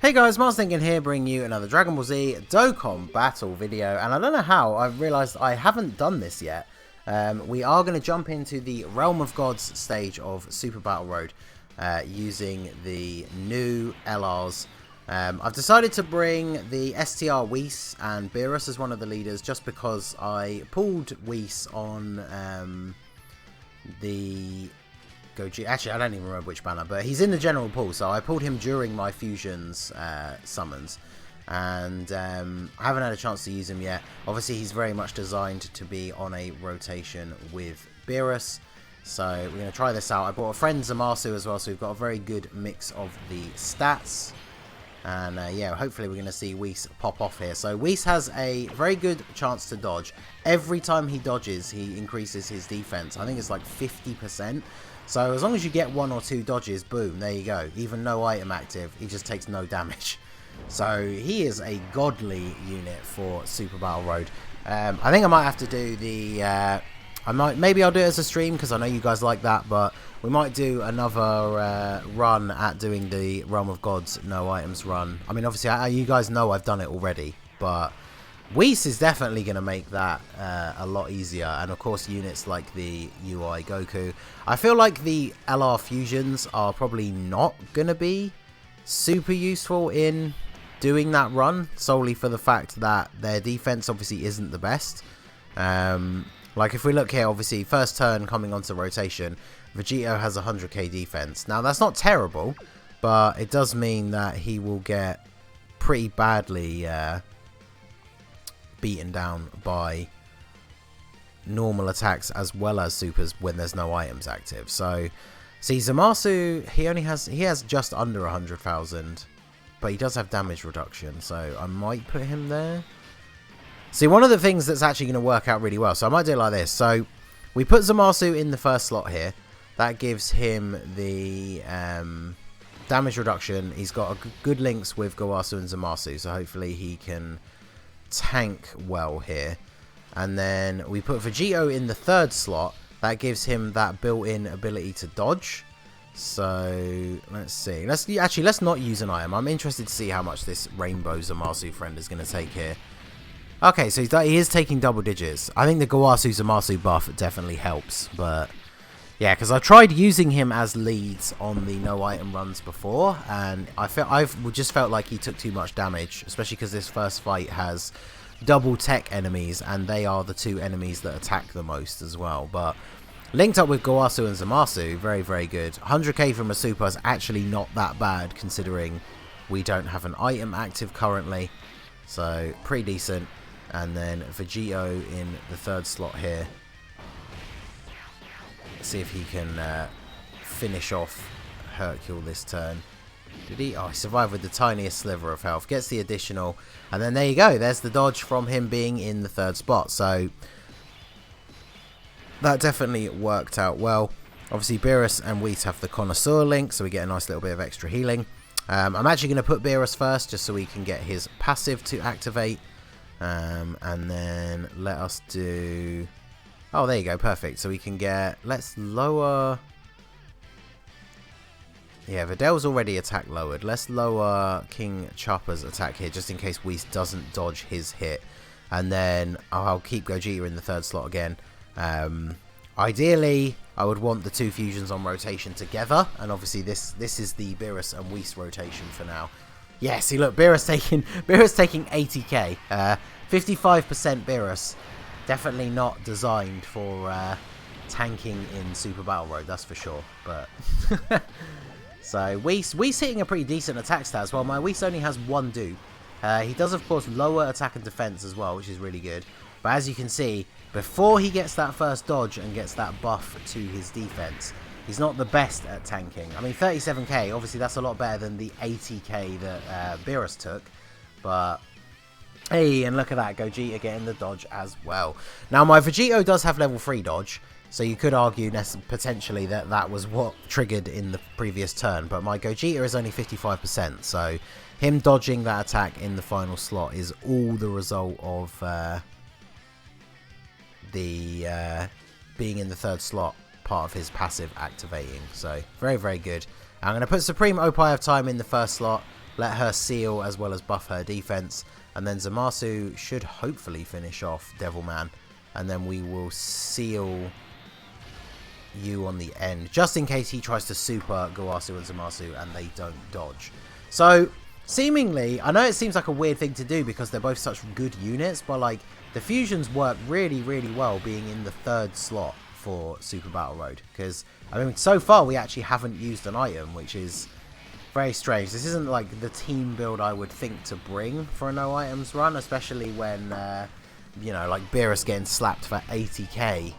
Hey guys, Mars Thinking here, bringing you another Dragon Ball Z Dokkan battle video, and I don't know how I've realised I haven't done this yet. We are going to jump into the Realm of Gods stage of Super Battle Road using the new LRs. I've decided to bring the STR WHIS and Beerus as one of the leaders just because I pulled WHIS on the GOGETA. Actually, I don't even remember which banner, but he's in the general pool, so I pulled him during my fusions summons, and I haven't had a chance to use him yet. Obviously, he's very much designed to be on a rotation with Beerus, so we're going to try this out. I brought a friend Zamasu as well, so we've got a very good mix of the stats, and yeah, hopefully we're going to see WHIS pop off here. So WHIS has a very good chance to dodge. Every time he dodges, he increases his defense. I think it's like 50%. So as long as you get one or two dodges, boom, there you go. Even no item active, he just takes no damage. So he is a godly unit for Super Battle Road. I think I might have to do the... maybe I'll do it as a stream because I know you guys like that, but we might do another run at doing the Realm of Gods no items run. I mean, obviously, you guys know I've done it already, but WHIS is definitely going to make that a lot easier. And of course, units like the UI Goku. I feel like the LR fusions are probably not going to be super useful in doing that run, solely for the fact that their defense obviously isn't the best. Like if we look here, obviously first turn coming onto rotation, VEGITO has 100k defense. Now that's not terrible, but it does mean that he will get pretty badly beaten down by normal attacks as well as supers when there's no items active. So see, Zamasu, he has just under 100,000, but he does have damage reduction, so I might put him there. See, one of the things that's actually going to work out really well, so I might do it like this. So we put Zamasu in the first slot here. That gives him the damage reduction. He's got good links with Gowasu and Zamasu, so hopefully he can tank well here. And then we put VEGITO in the third slot. That gives him that built-in ability to dodge. So let's see. Let's not use an item. I'm interested to see how much this Rainbow Zamasu friend is going to take here. Okay, so he is taking double digits. I think the Gowasu Zamasu buff definitely helps, but yeah, because I tried using him as leads on the no item runs before, and I've just felt like he took too much damage, especially because this first fight has double tech enemies, and they are the two enemies that attack the most as well. But linked up with Gowasu and Zamasu, very, very good. 100k from a super is actually not that bad, considering we don't have an item active currently, so pretty decent. And then VEGITO in the third slot here. See if he can finish off Hercule this turn. Did he? Oh, he survived with the tiniest sliver of health. Gets the additional. And then there you go. There's the dodge from him being in the third spot. So that definitely worked out well. Obviously, Beerus and WHIS have the Connoisseur link, so we get a nice little bit of extra healing. I'm actually going to put Beerus first, just so we can get his passive to activate. And then let us do... Oh, there you go, perfect. So we can get... Let's lower... Yeah, Vidal's already attack lowered. Let's lower King Chopper's attack here, just in case WHIS doesn't dodge his hit. And then I'll keep Gogeta in the third slot again. Ideally, I would want the two fusions on rotation together. And obviously this is the Beerus and WHIS rotation for now. Yeah, see, look, Beerus taking 80k, 55% Beerus. Definitely not designed for tanking in Super Battle Road, that's for sure. But so WHIS hitting a pretty decent attack stat as well. My WHIS only has one dupe. He does, of course, lower attack and defense as well, which is really good. But as you can see, before he gets that first dodge and gets that buff to his defense, he's not the best at tanking. I mean, 37k, obviously that's a lot better than the 80k that Beerus took. But, hey, and look at that, Gogeta getting the dodge as well. Now, my VEGITO does have level 3 dodge, so you could argue potentially that was what triggered in the previous turn. But my Gogeta is only 55%, so him dodging that attack in the final slot is all the result of being in the third slot, part of his passive activating. So very, very good. I'm going to put Supreme Opie of Time in the first slot. let her seal as well as buff her defense, and then Zamasu should hopefully finish off Devilman, and then we will seal you on the end, just in case he tries to super Gowasu and Zamasu and they don't dodge. So seemingly, I know it seems like a weird thing to do because they're both such good units, but like the fusions work really, really well being in the 3rd slot for Super Battle Road, because I mean so far we actually haven't used an item, which is very strange. This isn't like the team build I would think to bring for a no items run, especially when you know, like Beerus getting slapped for 80k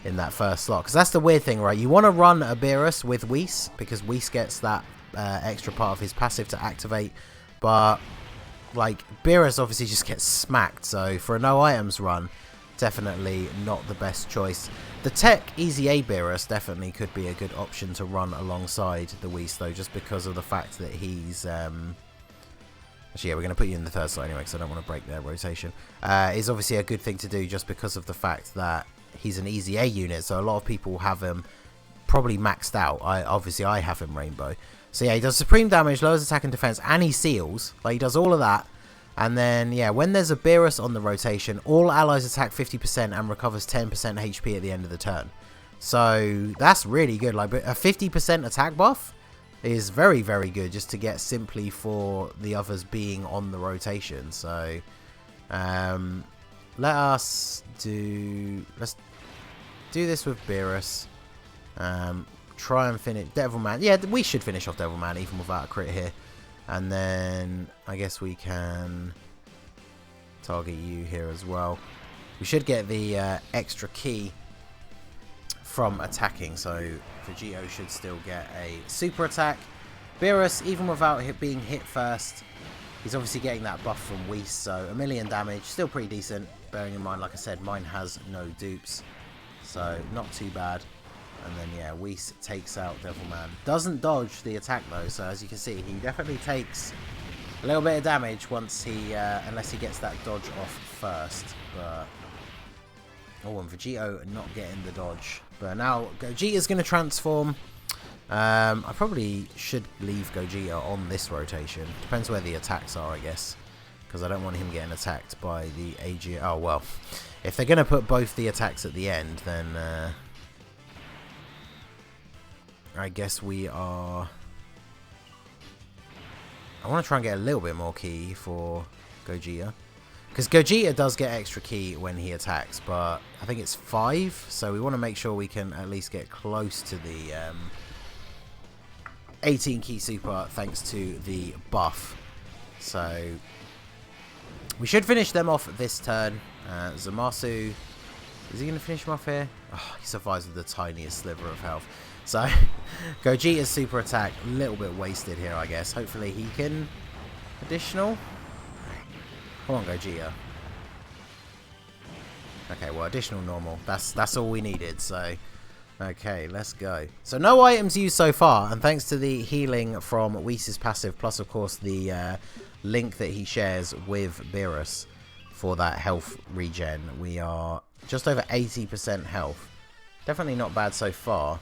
in that 1st slot, because that's the weird thing, right? You want to run a Beerus with WHIS because WHIS gets that extra part of his passive to activate, but like Beerus obviously just gets smacked, so for a no items run, definitely not the best choice. The Tech Easy A Beerus definitely could be a good option to run alongside the WHIS though, just because of the fact that he's actually, yeah, we're going to put you in the 3rd slot anyway because I don't want to break their rotation. Is obviously a good thing to do just because of the fact that he's an Easy A unit, so a lot of people have him probably maxed out. Obviously I have him Rainbow. So yeah, he does supreme damage, lowers attack and defense, and he seals. Like, he does all of that. And then, yeah, when there's a Beerus on the rotation, all allies attack 50% and recovers 10% HP at the end of the turn. So that's really good. Like, a 50% attack buff is very, very good just to get simply for the others being on the rotation. So let's do this with Beerus. Try and finish Devilman. Yeah, we should finish off Devilman even without a crit here. And then I guess we can target you here as well. We should get the extra key from attacking, so VEGITO should still get a super attack. Beerus, even without being hit first, he's obviously getting that buff from WHIS, so 1,000,000 damage, still pretty decent. Bearing in mind, like I said, mine has no dupes, so not too bad. And then, yeah, WHIS takes out Devilman. Doesn't dodge the attack, though, so as you can see, he definitely takes a little bit of damage once he, unless he gets that dodge off first. But, oh, and VEGITO not getting the dodge. But now, Gogeta's going to transform. I probably should leave Gogeta on this rotation. Depends where the attacks are, I guess. Because I don't want him getting attacked by the AG. Oh, well. If they're going to put both the attacks at the end, then I guess we are... I want to try and get a little bit more ki for Gogeta. Because Gogeta does get extra ki when he attacks, but I think it's 5. So we want to make sure we can at least get close to the 18 ki super thanks to the buff. So we should finish them off this turn. Zamasu, is he going to finish him off here? Oh, he survives with the tiniest sliver of health. So, Gogeta's super attack, a little bit wasted here, I guess. Hopefully he can additional. Come on, Gogeta. Okay, well, additional normal. That's all we needed, so... Okay, let's go. So, no items used so far, and thanks to the healing from WHIS's passive, plus, of course, the link that he shares with Beerus for that health regen, we are just over 80% health. Definitely not bad so far.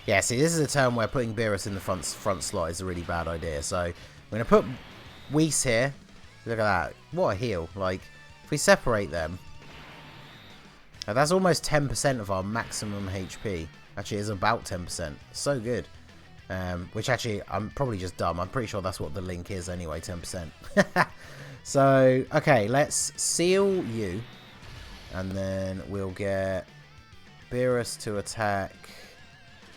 Yeah, see, this is a turn where putting Beerus in the front slot is a really bad idea. So, I'm going to put WHIS here. Look at that. What a heal. Like, if we separate them, that's almost 10% of our maximum HP. Actually, it's about 10%. So good. Which actually, I'm probably just dumb. I'm pretty sure that's what the link is anyway, 10%. So, okay, let's seal you. And then we'll get Beerus to attack.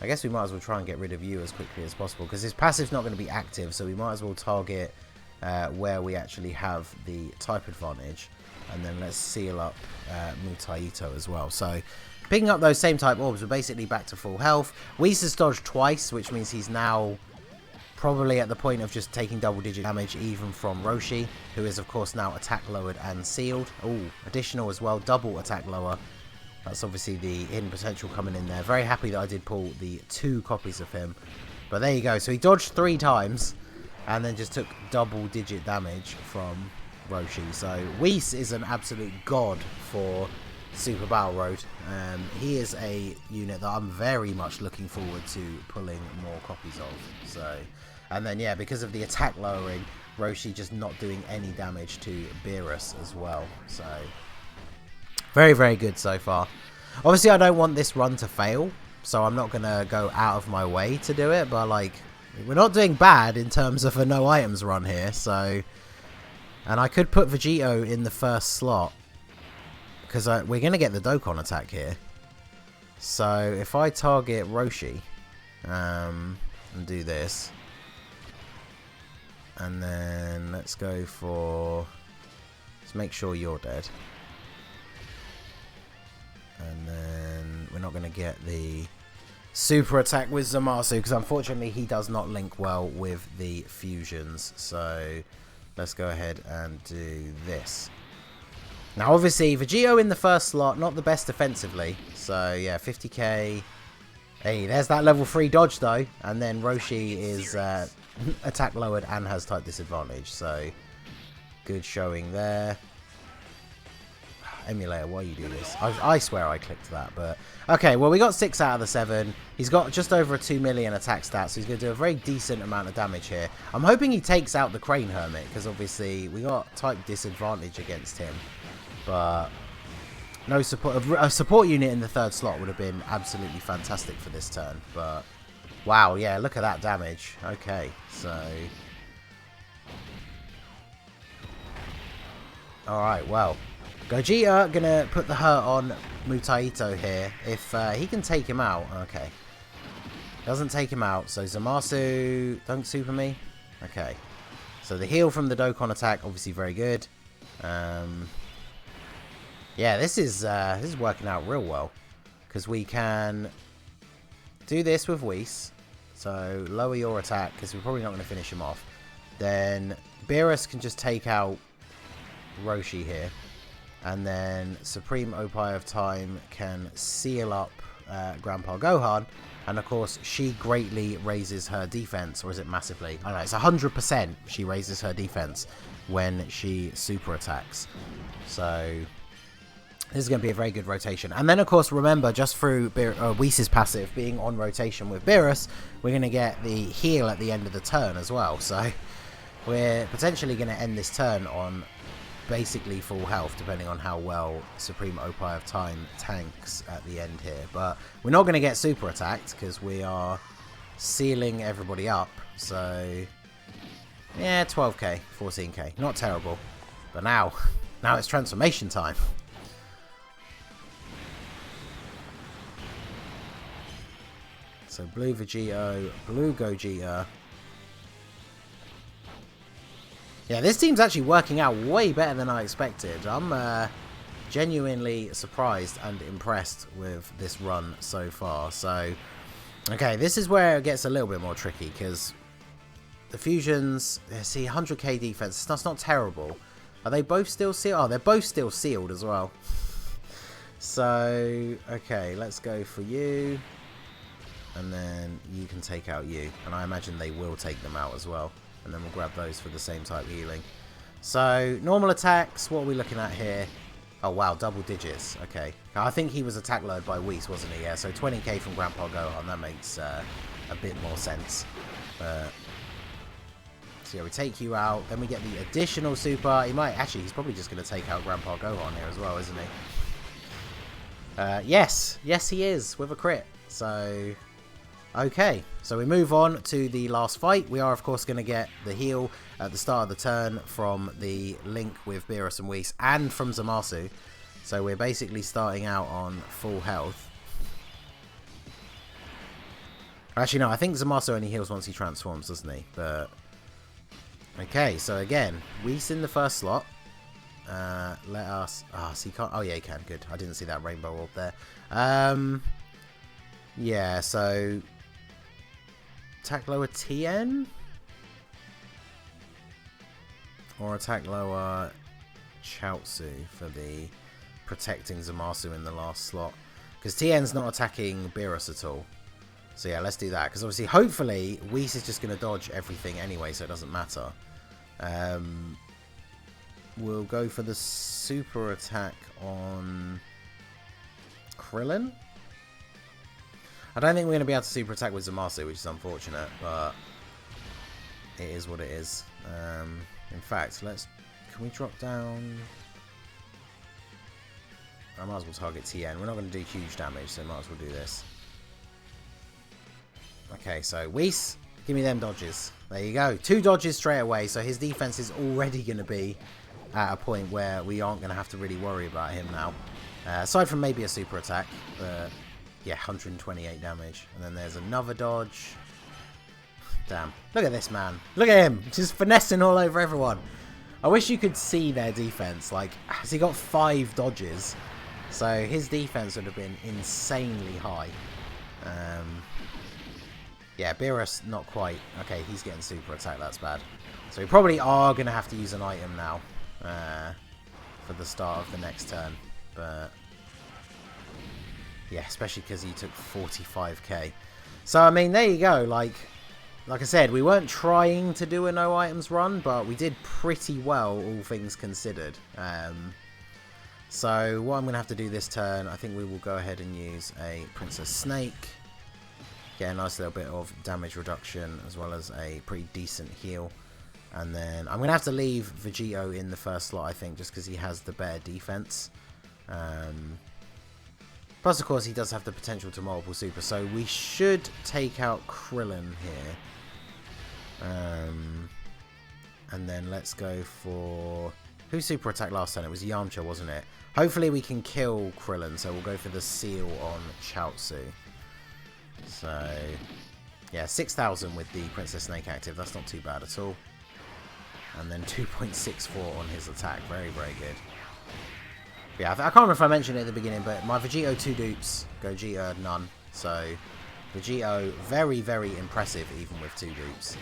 I guess we might as well try and get rid of you as quickly as possible, because his passive's not going to be active, so we might as well target where we actually have the type advantage. And then let's seal up Mutaito as well. So picking up those same type orbs, we're basically back to full health. WHIS has dodged twice, which means he's now probably at the point of just taking double-digit damage even from Roshi, who is, of course, now attack lowered and sealed. Oh, additional as well, double attack lower. That's obviously the hidden potential coming in there. Very happy that I did pull the 2 copies of him. But there you go. So he dodged 3 times and then just took double-digit damage from Roshi. So WHIS is an absolute god for Super Battle Road. He is a unit that I'm very much looking forward to pulling more copies of. So, And then, yeah, because of the attack lowering, Roshi just not doing any damage to Beerus as well. So, very, very good so far. Obviously, I don't want this run to fail, so I'm not going to go out of my way to do it. But, like, we're not doing bad in terms of a no items run here. So, and I could put VEGITO in the first slot, because we're going to get the Dokkan attack here. So, if I target Roshi, and do this, and then let's go for, let's make sure you're dead, and then we're not going to get the super attack with Zamasu, because unfortunately he does not link well with the fusions. So let's go ahead and do this. Now obviously VEGITO in the first slot, not the best defensively, so yeah, 50k. Hey, there's that level 3 dodge though, and then Roshi is attack lowered and has type disadvantage, so good showing there. Emulator, why you do this? I swear I clicked that, but okay, well we got 6 out of the 7. He's got just over a 2 million attack stats, so he's going to do a very decent amount of damage here. I'm hoping he takes out the Crane Hermit, because obviously we got type disadvantage against him, but no support. A support unit in the third slot would have been absolutely fantastic for this turn, but wow, yeah, look at that damage. Okay, so alright, well, Gogeta gonna put the hurt on Mutaito here. If he can take him out, okay. Doesn't take him out, so Zamasu, don't super me. Okay, so the heal from the Dokkan attack, obviously very good. Yeah, this is working out real well, because we can do this with WHIS, so lower your attack, because we're probably not going to finish him off. Then Beerus can just take out Roshi here, and then Supreme Opie of Time can seal up Grandpa Gohan, and of course she greatly raises her defense, or is it massively? I don't know, it's 100% she raises her defense when she super attacks. So this is going to be a very good rotation. And then, of course, remember, just through WHIS's passive being on rotation with Beerus, we're going to get the heal at the end of the turn as well. So we're potentially going to end this turn on basically full health, depending on how well Supreme Opie of Time tanks at the end here. But we're not going to get super attacked, because we are sealing everybody up. So, yeah, 12k, 14k. Not terrible. But now it's transformation time. So blue VEGITO, blue Gogeta. Yeah, this team's actually working out way better than I expected. I'm genuinely surprised and impressed with this run so far. So, okay, this is where it gets a little bit more tricky, because the fusions, see, 100k defense, that's not terrible. Are they both still sealed? Oh, they're both still sealed as well. So, okay, let's go for you. And then you can take out you. And I imagine they will take them out as well. And then we'll grab those for the same type healing. So, normal attacks, what are we looking at here? Oh, wow, double digits. Okay. I think he was attack lowered by WHIS, wasn't he? Yeah, so 20k from Grandpa Gohan. That makes a bit more sense. So, yeah, we take you out. Then we get the additional super. He's probably just going to take out Grandpa Gohan here as well, isn't he? Yes, he is, with a crit. So, okay, so we move on to the last fight. We are, of course, going to get the heal at the start of the turn from the link with Beerus and WHIS, and from Zamasu. So we're basically starting out on full health. Actually, no, I think Zamasu only heals once he transforms, doesn't he? But okay, so again, WHIS in the first slot. Let us... so you can't... Oh, yeah, you can. Good. I didn't see that rainbow orb there. Yeah, so... Attack lower TN? Or attack lower Chaozu for the protecting Zamasu in the last slot. Because TN's not attacking Beerus at all. So yeah, let's do that. Because obviously, hopefully, WHIS is just going to dodge everything anyway, so it doesn't matter. We'll go for the super attack on Krillin. I don't think we're going to be able to super attack with Zamasu, which is unfortunate, but it is what it is. In fact, can we drop down? I might as well target TN. We're not going to do huge damage, so might as well do this. Okay, so WHIS, give me them dodges. There you go. 2 dodges straight away, so his defense is already going to be at a point where we aren't going to have to really worry about him now. Aside from maybe a super attack, but yeah, 128 damage. And then there's another dodge. Damn. Look at this man. Look at him. Just finessing all over everyone. I wish you could see their defense. Like, has he got 5 dodges? So his defense would have been insanely high. Yeah, Beerus, not quite. Okay, he's getting super attack. That's bad. So we probably are going to have to use an item now for the start of the next turn. But yeah, especially because he took 45k. So, I mean, there you go. Like I said, we weren't trying to do a no items run, but we did pretty well, all things considered. So what I'm going to have to do this turn, I think we will go ahead and use a Princess Snake. Get a nice little bit of damage reduction, as well as a pretty decent heal. And then I'm going to have to leave VEGITO in the first slot, I think, just because he has the better defense. Plus, of course, he does have the potential to multiple super, so we should take out Krillin here. And then let's go for... Who super attacked last turn? It was Yamcha, wasn't it? Hopefully we can kill Krillin, so we'll go for the seal on Chaozu. So, yeah, 6,000 with the Princess Snake active. That's not too bad at all. And then 2.64 on his attack. Very, very good. Yeah, I can't remember if I mentioned it at the beginning, but my VEGITO 2 dupes, Gogeta none. So, VEGITO very, very impressive even with 2 dupes.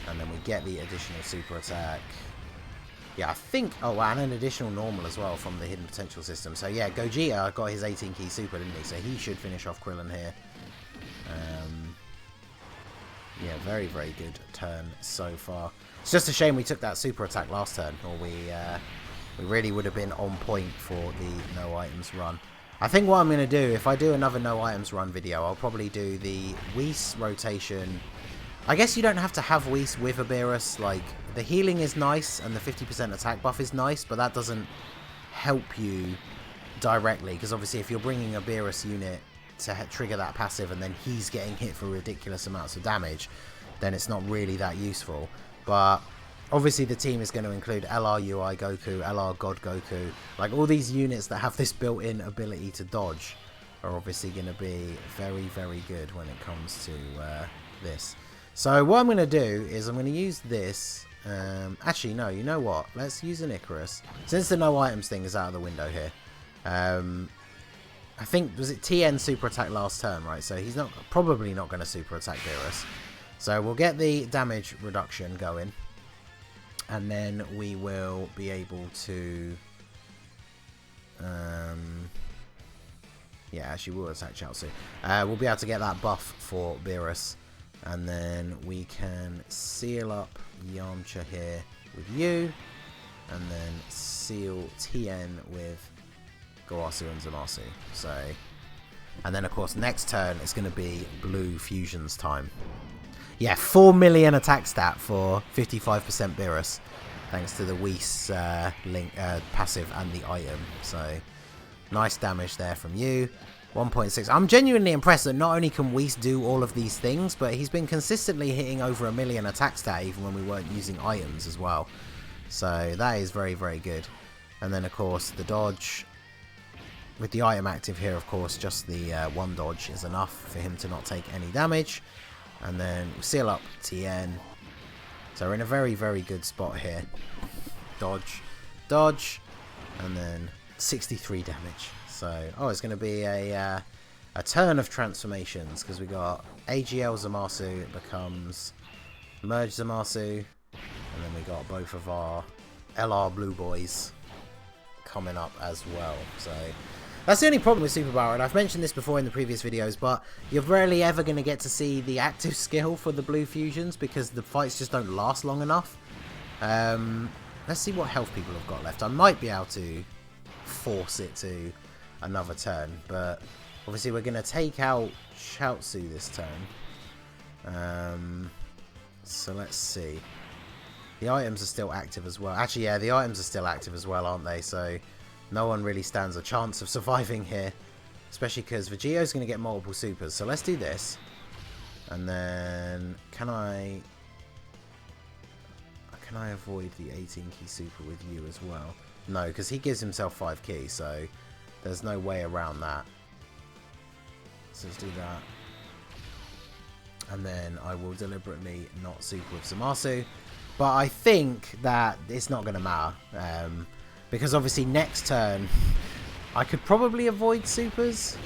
And then we get the additional super attack. Yeah, I think... Oh, and an additional normal as well from the hidden potential system. So, yeah, Gogeta got his 18 key super, didn't he? So, he should finish off Krillin here. Yeah, very, very good turn so far. It's just a shame we took that super attack last turn, or we really would have been on point for the no items run. I think what I'm going to do, if I do another no items run video, I'll probably do the WHIS rotation. I guess you don't have to have WHIS with a Beerus. Like, the healing is nice and the 50% attack buff is nice, but that doesn't help you directly, because obviously if you're bringing a Beerus unit to trigger that passive and then he's getting hit for ridiculous amounts of damage, then it's not really that useful. But obviously the team is going to include LR UI Goku, LR God Goku. Like, all these units that have this built-in ability to dodge are obviously going to be very, very good when it comes to this. So what I'm going to do is I'm going to use this. Actually, no, you know what? Let's use an Icarus. Since the no items thing is out of the window here. I think, was it TN super attack last turn, right? So he's probably not going to super attack Beerus. So we'll get the damage reduction going. And then we will be able to... yeah, actually we'll attack Chaozu. We'll be able to get that buff for Beerus. And then we can seal up Yamcha here with you. And then seal TN with Gowasu and Zamasu. So, and then of course next turn it's going to be Blue Fusion's time. Yeah, 4 million attack stat for 55% Beerus, thanks to the WHIS passive and the item. So, nice damage there from you. 1.6. I'm genuinely impressed that not only can WHIS do all of these things, but he's been consistently hitting over 1 million attack stat even when we weren't using items as well. So that is very, very good. And then of course the dodge. With the item active here, of course, just the one dodge is enough for him to not take any damage. And then we seal up TN. So we're in a very, very good spot here. Dodge, dodge, and then 63 damage. So, oh, it's going to be a turn of transformations, because we got AGL Zamasu, it becomes Merge Zamasu, and then we got both of our LR Blue Boys coming up as well. So that's the only problem with Super Battle, and I've mentioned this before in the previous videos, but you're rarely ever going to get to see the active skill for the Blue Fusions, because the fights just don't last long enough. Let's see what health people have got left. I might be able to force it to another turn, but obviously we're going to take out Chaozu this turn. So let's see. The items are still active as well. Actually, yeah, the items are still active as well, aren't they? So no one really stands a chance of surviving here. Especially because Vegito's going to get multiple supers. So let's do this. And then can I avoid the 18 key super with you as well? No, because he gives himself 5 keys, so there's no way around that. So let's do that. And then I will deliberately not super with Zamasu. But I think that it's not going to matter. Because obviously next turn, I could probably avoid supers.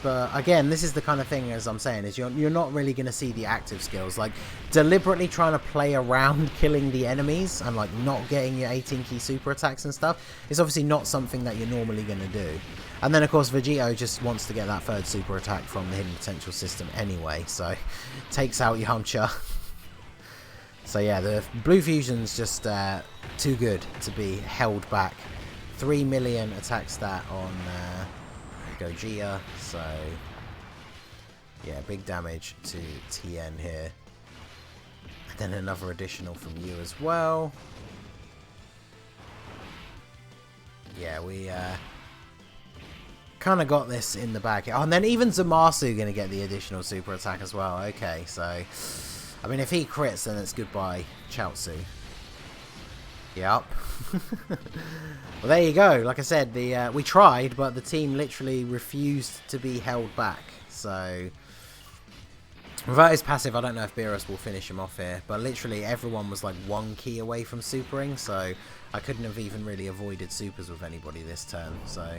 But again, this is the kind of thing, as I'm saying, is you're not really going to see the active skills. Like, deliberately trying to play around killing the enemies and, like, not getting your 18 key super attacks and stuff is obviously not something that you're normally going to do. And then, of course, Vegito just wants to get that third super attack from the hidden potential system anyway. So, takes out Yamcha. So, yeah, the blue fusion's just too good to be held back. 3 million attack stat on GOGETA, so yeah, big damage to TN here. And then another additional from you as well. Yeah, we kind of got this in the bag. Oh, and then even Zamasu going to get the additional super attack as well. Okay, so I mean, if he crits, then it's goodbye Chaozu. Yep. Well, there you go. Like I said, we tried, but the team literally refused to be held back. So, without his passive, I don't know if Beerus will finish him off here. But literally, everyone was like 1 key away from supering, so I couldn't have even really avoided supers with anybody this turn. So,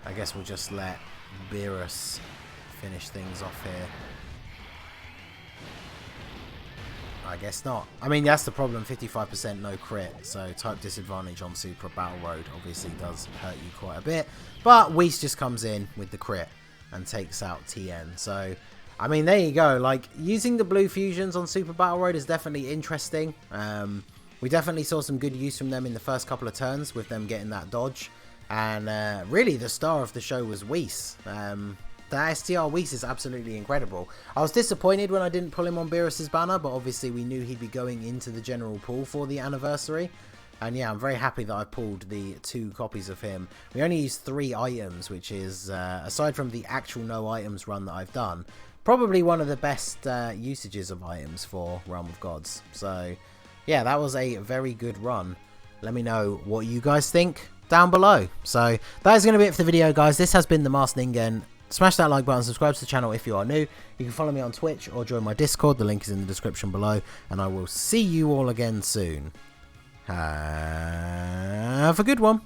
I guess we'll just let Beerus finish things off here. I guess not. I mean, that's the problem, 55% no crit, so type disadvantage on Super Battle Road obviously does hurt you quite a bit. But WHIS just comes in with the crit and takes out TN. So, I mean, there you go. Like, using the blue fusions on Super Battle Road is definitely interesting. We definitely saw some good use from them in the first couple of turns with them getting that dodge. And really, the star of the show was WHIS. The STR WHIS is absolutely incredible. I was disappointed when I didn't pull him on Beerus's banner, but obviously we knew he'd be going into the general pool for the anniversary. And yeah, I'm very happy that I pulled the 2 copies of him. We only used 3 items, which is, aside from the actual no items run that I've done, probably one of the best usages of items for Realm of Gods. So yeah, that was a very good run. Let me know what you guys think down below. So that is going to be it for the video, guys. This has been the Masked Ningen. Smash that like button, subscribe to the channel if you are new. You can follow me on Twitch or join my Discord. The link is in the description below. And I will see you all again soon. Have a good one.